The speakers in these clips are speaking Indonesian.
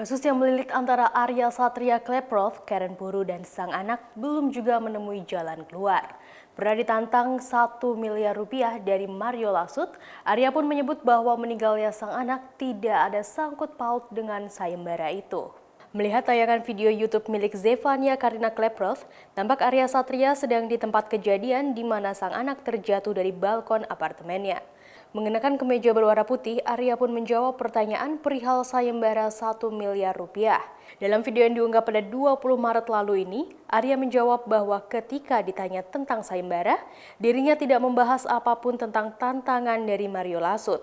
Kasus yang melilit antara Arya Satria Kleproth, Karen Puru, dan sang anak belum juga menemui jalan keluar. Pernah ditantang 1 miliar rupiah dari Mario Lasut, Arya pun menyebut bahwa meninggalnya sang anak tidak ada sangkut paut dengan sayembara itu. Melihat tayangan video YouTube milik Zevania Karina Kleproth, tampak Arya Satria sedang di tempat kejadian di mana sang anak terjatuh dari balkon apartemennya. Mengenakan kemeja berwarna putih, Arya pun menjawab pertanyaan perihal sayembara 1 miliar rupiah. Dalam video yang diunggah pada 20 Maret lalu ini, Arya menjawab bahwa ketika ditanya tentang sayembara, dirinya tidak membahas apapun tentang tantangan dari Mario Lasut.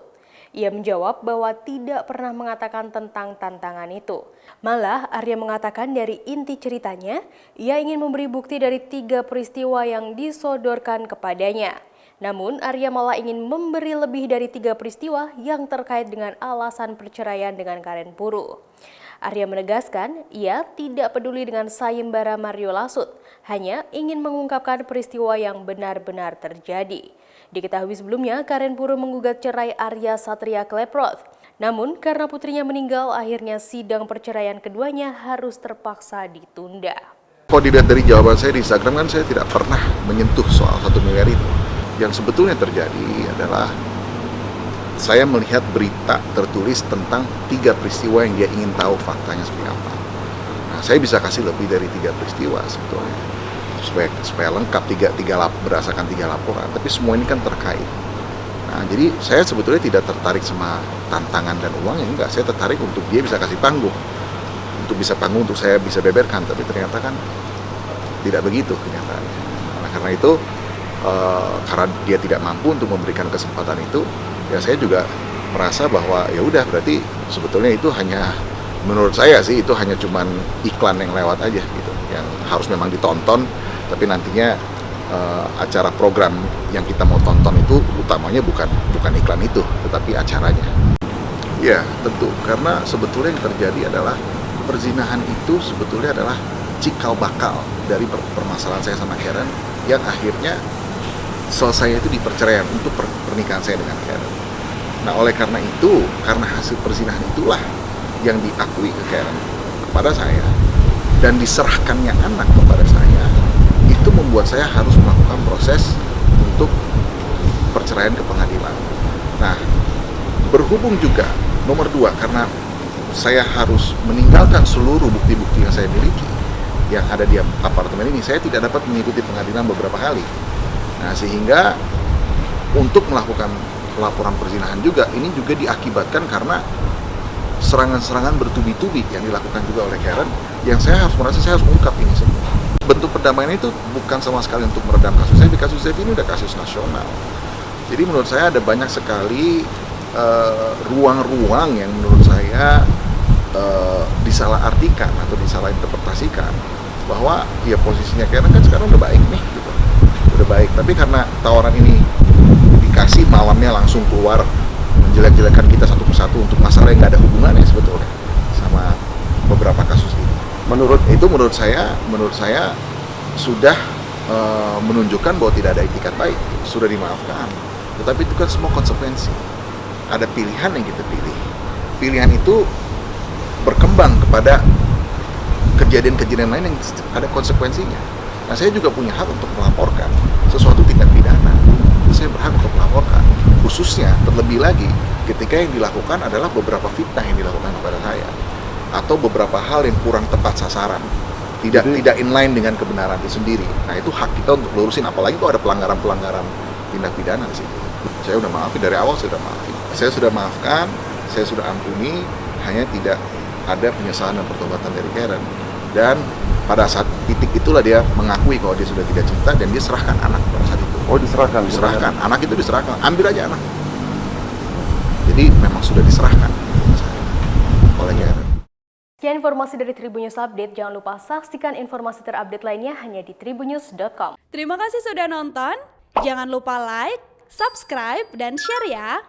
Ia menjawab bahwa tidak pernah mengatakan tentang tantangan itu. Malah, Arya mengatakan dari inti ceritanya, ia ingin memberi bukti dari 3 peristiwa yang disodorkan kepadanya. Namun, Arya malah ingin memberi lebih dari 3 peristiwa yang terkait dengan alasan perceraian dengan Karen Puru. Arya menegaskan, ia tidak peduli dengan sayembara Mario Lasut, hanya ingin mengungkapkan peristiwa yang benar-benar terjadi. Diketahui sebelumnya, Karen Puru menggugat cerai Arya Satria Kleproth. Namun, karena putrinya meninggal, akhirnya sidang perceraian keduanya harus terpaksa ditunda. Kalau dilihat dari jawaban saya di Instagram kan saya tidak pernah menyentuh soal 1 miliar itu. Yang sebetulnya terjadi adalah saya melihat berita tertulis tentang 3 peristiwa yang dia ingin tahu faktanya seperti apa. Nah, saya bisa kasih lebih dari 3 peristiwa sebetulnya supaya lengkap berdasarkan 3 laporan. Tapi semua ini kan terkait. Nah, jadi saya sebetulnya tidak tertarik sama tantangan dan uangnya, enggak. Saya tertarik untuk dia bisa kasih panggung, untuk saya bisa beberkan. Tapi ternyata kan tidak begitu kenyataannya. Nah, karena itu karena dia tidak mampu untuk memberikan kesempatan itu, ya saya juga merasa bahwa ya udah berarti sebetulnya itu hanya, menurut saya sih itu hanya cuman iklan yang lewat aja gitu, yang harus memang ditonton, tapi nantinya acara program yang kita mau tonton itu utamanya bukan iklan itu, tetapi acaranya. Ya tentu, karena sebetulnya yang terjadi adalah perzinahan itu sebetulnya adalah cikal bakal dari permasalahan saya sama Karen yang akhirnya selesai itu di perceraian untuk pernikahan saya dengan Karen. Nah, oleh karena itu, karena hasil perzinahan itulah yang diakui ke Karen kepada saya dan diserahkannya anak kepada saya, itu membuat saya harus melakukan proses untuk perceraian ke pengadilan. Nah, berhubung juga nomor 2, karena saya harus meninggalkan seluruh bukti-bukti yang saya miliki yang ada di apartemen ini, saya tidak dapat mengikuti pengadilan beberapa kali. Nah, sehingga untuk melakukan laporan perzinahan juga, ini juga diakibatkan karena serangan-serangan bertubi-tubi yang dilakukan juga oleh Karen, yang saya harus ungkap ini semua. Bentuk perdamaian itu bukan sama sekali untuk meredam kasus saya, kasus saya ini udah kasus nasional. Jadi menurut saya ada banyak sekali ruang-ruang yang menurut saya disalahartikan atau disalahinterpretasikan, bahwa ya posisinya Karen kan sekarang udah baik nih gitu. Udah baik, tapi karena tawaran ini dikasih malamnya langsung keluar menjelek-jelekan kita satu persatu untuk masalah yang nggak ada hubungannya sebetulnya sama beberapa kasus ini. Menurut saya sudah menunjukkan bahwa tidak ada itikat baik, sudah dimaafkan. Tetapi itu kan semua konsekuensi. Ada pilihan yang kita pilih. Pilihan itu berkembang kepada kejadian-kejadian lain yang ada konsekuensinya. Nah, saya juga punya hak untuk melaporkan sesuatu tindak pidana. Saya berhak untuk melaporkan, khususnya terlebih lagi ketika yang dilakukan adalah beberapa fitnah yang dilakukan kepada saya, atau beberapa hal yang kurang tepat sasaran, tidak inline dengan kebenaran itu sendiri. Nah, itu hak kita untuk lurusin, apalagi kalau ada pelanggaran tindak pidana di situ. Saya udah maafin dari awal, saya udah maafin. Saya sudah maafkan, saya sudah ampuni, hanya tidak ada penyesalan dan pertobatan dari Karen. Dan pada saat titik itulah dia mengakui bahwa dia sudah tidak cinta dan dia serahkan anak pada saat itu. Oh, diserahkan? Diserahkan, anak itu diserahkan, ambil aja anak. Jadi memang sudah diserahkan oleh Karen. Sekian informasi dari Tribun News Update, jangan lupa saksikan informasi terupdate lainnya hanya di tribunnews.com. Terima kasih sudah nonton, jangan lupa like, subscribe, dan share ya!